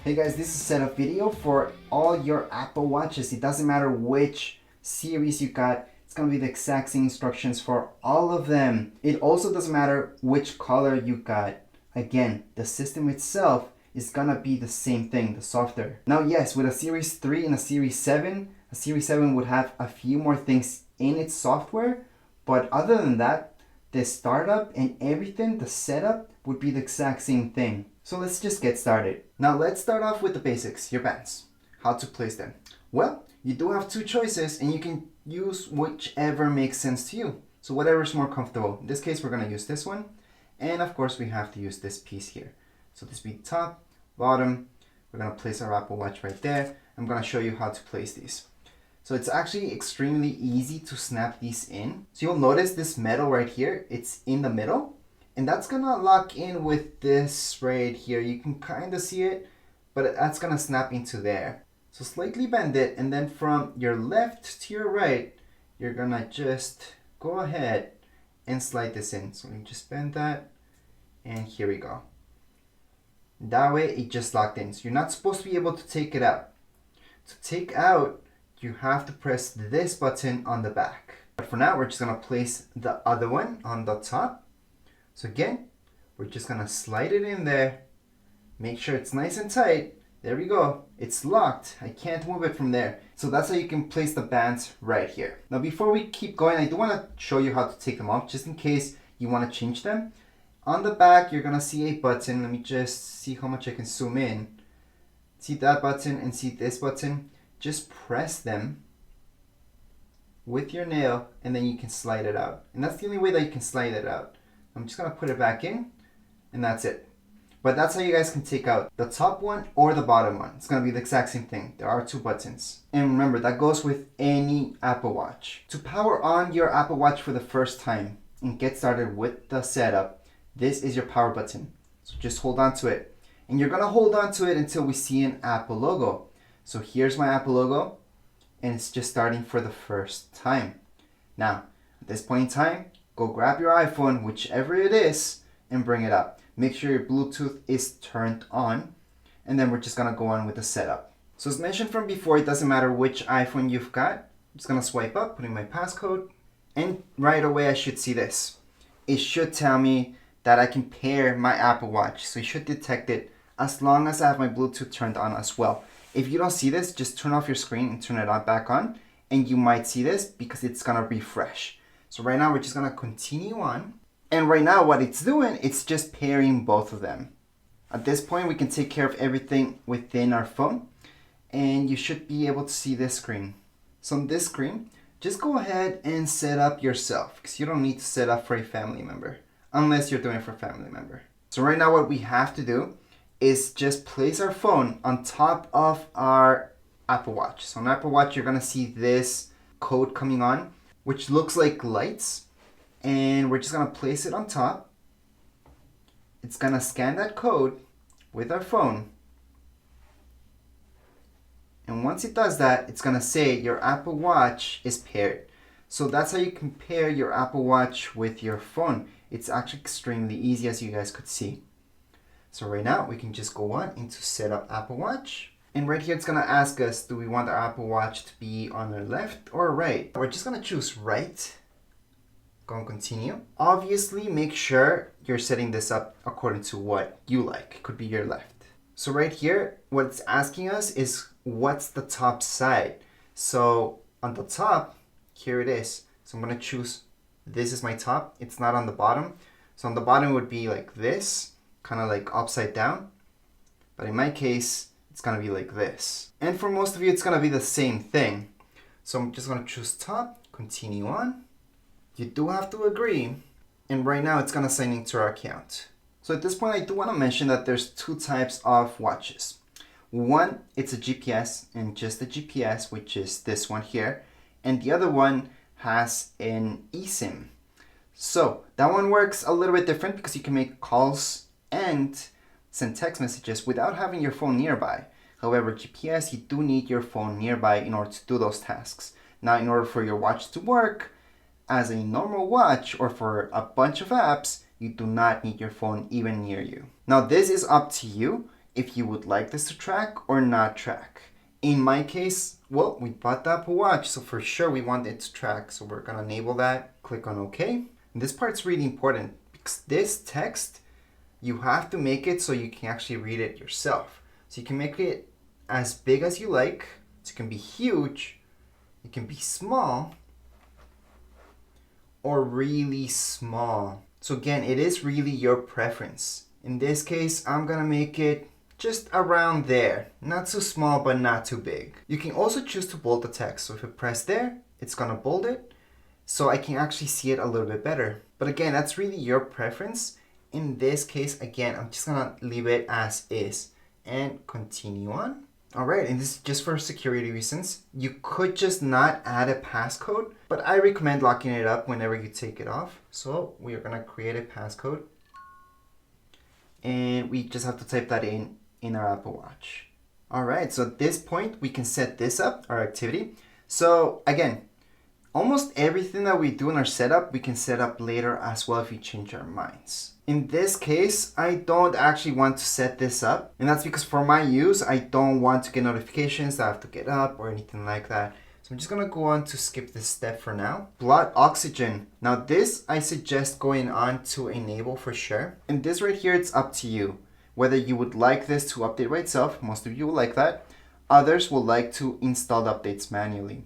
Hey guys, this is a setup video for all your Apple Watches. It doesn't matter which series you got, it's gonna be the exact same instructions for all of them. It also doesn't matter which color you got. Again, the system itself is gonna be the same thing, the software. Now yes, with a Series 3 and a Series 7, a Series 7 would have a few more things in its software, but other than that, the startup and everything, the setup would be the exact same thing. So let's just get started. Now let's start off with the basics, your bands. How to place them. Well, you do have two choices and you can use whichever makes sense to you. So whatever's more comfortable. In this case, we're gonna use this one. And of course we have to use this piece here. So this be top, bottom. We're gonna place our Apple Watch right there. I'm gonna show you how to place these. So it's actually extremely easy to snap these in. So you'll notice this metal right here, it's in the middle. And that's gonna lock in with this right here. You can kind of see it, but that's gonna snap into there. So slightly bend it, and then from your left to your right, you're gonna just go ahead and slide this in. So let me just bend that, and here we go. That way it just locked in. So you're not supposed to be able to take it out. To take out, you have to press this button on the back. But for now, we're just gonna place the other one on the top. So again, we're just gonna slide it in there, make sure it's nice and tight. There we go, it's locked. I can't move it from there. So that's how you can place the bands right here. Now before we keep going, I do wanna show you how to take them off, just in case you wanna change them. On the back, you're gonna see a button. Let me just see how much I can zoom in. See that button and see this button? Just press them with your nail and then you can slide it out. And that's the only way that you can slide it out. I'm just gonna put it back in and that's it. But that's how you guys can take out the top one or the bottom one. It's gonna be the exact same thing. There are two buttons. And remember, that goes with any Apple Watch. To power on your Apple Watch for the first time and get started with the setup, this is your power button. So just hold on to it. And you're gonna hold on to it until we see an Apple logo. So here's my Apple logo and it's just starting for the first time. Now, at this point in time, go grab your iPhone, whichever it is, and bring it up. Make sure your Bluetooth is turned on, and then we're just gonna go on with the setup. So as mentioned from before, it doesn't matter which iPhone you've got. I'm just gonna swipe up, put in my passcode, and right away I should see this. It should tell me that I can pair my Apple Watch, so it should detect it as long as I have my Bluetooth turned on as well. If you don't see this, just turn off your screen and turn it on back on, and you might see this because it's gonna refresh. So right now we're just gonna continue on. And right now what it's doing, it's just pairing both of them. At this point we can take care of everything within our phone. And you should be able to see this screen. So on this screen, just go ahead and set up yourself, because you don't need to set up for a family member, unless you're doing it for a family member. So right now what we have to do is just place our phone on top of our Apple Watch. So on Apple Watch you're gonna see this code coming on, which looks like lights, and we're just gonna place it on top. It's gonna scan that code with our phone, and once it does that, it's gonna say your Apple Watch is paired. So that's how you can pair your Apple Watch with your phone. It's actually extremely easy, as you guys could see. So right now we can just go on into set up Apple Watch. And right here, it's gonna ask us, do we want our Apple Watch to be on our left or right? We're just gonna choose right. Go and continue. Obviously, make sure you're setting this up according to what you like. It could be your left. So right here, what it's asking us is what's the top side? So on the top, here it is. So I'm gonna choose, this is my top. It's not on the bottom. So on the bottom would be like this, kind of like upside down. But in my case, it's gonna be like this. And for most of you, it's gonna be the same thing. So I'm just gonna choose top, continue on. You do have to agree. And right now it's gonna sign into our account. So at this point, I do wanna mention that there's two types of watches. One, it's a GPS and just a GPS, which is this one here. And the other one has an eSIM. So that one works a little bit different because you can make calls and send text messages without having your phone nearby. However, GPS, you do need your phone nearby in order to do those tasks. Now, in order for your watch to work as a normal watch or for a bunch of apps, you do not need your phone even near you. Now, this is up to you. if you would like this to track or not track. In my case, well, we bought the Apple Watch, so for sure we want it to track. So we're gonna enable that, click on OK. And this part's really important because this text, you have to make it so you can actually read it yourself. So you can make it as big as you like. So it can be huge, it can be small, or really small. So again, it is really your preference. In this case, I'm gonna make it just around there. Not too small, but not too big. You can also choose to bold the text. So if I press there, it's gonna bold it, so I can actually see it a little bit better. But again, that's really your preference. In this case, again, I'm just gonna leave it as is and continue on. All right, and this is just for security reasons. You could just not add a passcode, but I recommend locking it up whenever you take it off. So we are gonna create a passcode, and we just have to type that in our Apple Watch. All right, so at this point, we can set this up, our activity. So again, almost everything that we do in our setup, we can set up later as well if we change our minds. In this case, I don't actually want to set this up, and that's because for my use, I don't want to get notifications that I have to get up or anything like that. So I'm just gonna go on to skip this step for now. Blood oxygen. Now this, I suggest going on to enable for sure. And this right here, it's up to you. Whether you would like this to update by itself, most of you will like that. Others will like to install the updates manually.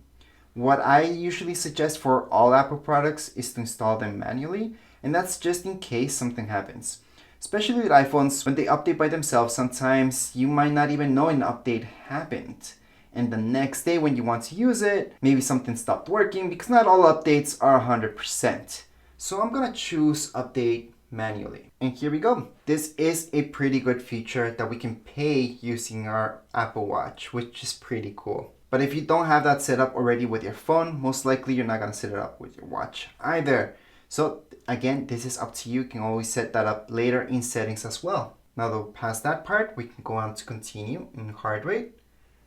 What I usually suggest for all Apple products is to install them manually, and that's just in case something happens. Especially with iPhones, when they update by themselves, sometimes you might not even know an update happened. And the next day when you want to use it, maybe something stopped working because not all updates are 100%. So I'm gonna choose update manually. And here we go. This is a pretty good feature that we can pay using our Apple Watch, which is pretty cool. But if you don't have that set up already with your phone, most likely you're not gonna set it up with your watch either. So again, this is up to you. You can always set that up later in settings as well. Now that we're past that part, we can go on to continue in heart rate.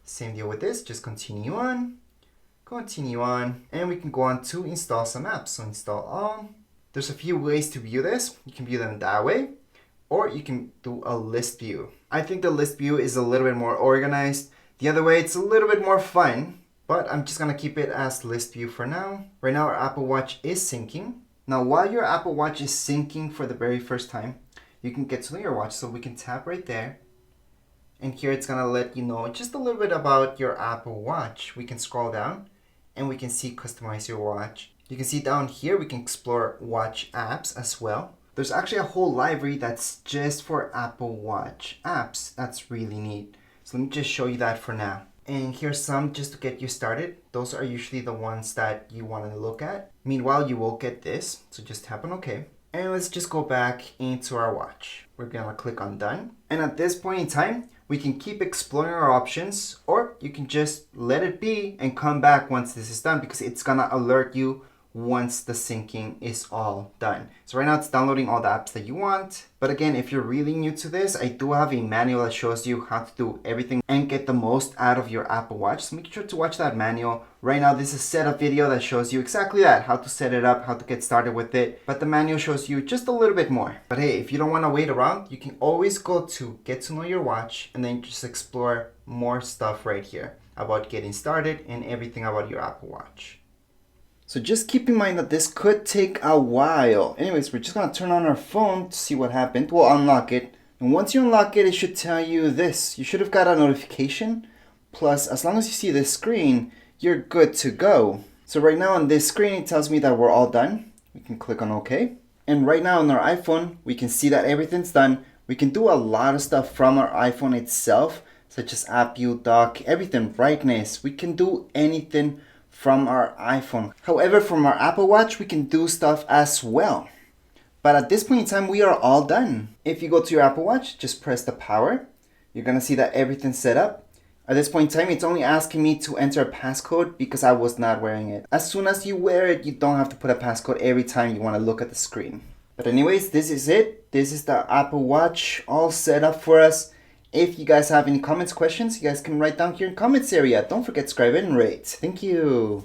Same deal with this, just continue on, and we can go on to install some apps. So install all. There's a few ways to view this. You can view them that way, or you can do a list view. I think the list view is a little bit more organized. The other way, it's a little bit more fun, but I'm just gonna keep it as list view for now. Right now, our Apple Watch is syncing. Now, while your Apple Watch is syncing for the very first time, you can get to know your watch. So we can tap right there. And here it's gonna let you know just a little bit about your Apple Watch. We can scroll down and we can see customize your watch. You can see down here, we can explore watch apps as well. There's actually a whole library that's just for Apple Watch apps. That's really neat. So let me just show you that for now. And here's some just to get you started. Those are usually the ones that you want to look at. Meanwhile, you will get this. So just tap on OK. And let's just go back into our watch. We're gonna click on done. And at this point in time, we can keep exploring our options, or you can just let it be and come back once this is done because it's gonna alert you once the syncing is all done. So right now it's downloading all the apps that you want. But again, if you're really new to this, I do have a manual that shows you how to do everything and get the most out of your Apple Watch. So make sure to watch that manual. Right now, this is a setup video that shows you exactly that, how to set it up, how to get started with it. But the manual shows you just a little bit more. But hey, if you don't want to wait around, you can always go to get to know your watch and then just explore more stuff right here about getting started and everything about your Apple Watch. So just keep in mind that this could take a while. Anyways, we're just gonna turn on our phone to see what happened. We'll unlock it. And once you unlock it, it should tell you this. You should have got a notification. Plus, as long as you see this screen, you're good to go. So right now on this screen, it tells me that we're all done. We can click on OK. And right now on our iPhone, we can see that everything's done. We can do a lot of stuff from our iPhone itself, such as app view, dock, everything, brightness. We can do anything from our iPhone. However, from our Apple Watch, we can do stuff as well. But at this point in time, we are all done. If you go to your Apple Watch, just press the power. You're gonna see that everything's set up. At this point in time, it's only asking me to enter a passcode because I was not wearing it. As soon as you wear it, you don't have to put a passcode every time you wanna look at the screen. But anyways, this is it. This is the Apple Watch all set up for us. If you guys have any comments, questions, you guys can write down here in comments area. Don't forget to subscribe and rate. Thank you.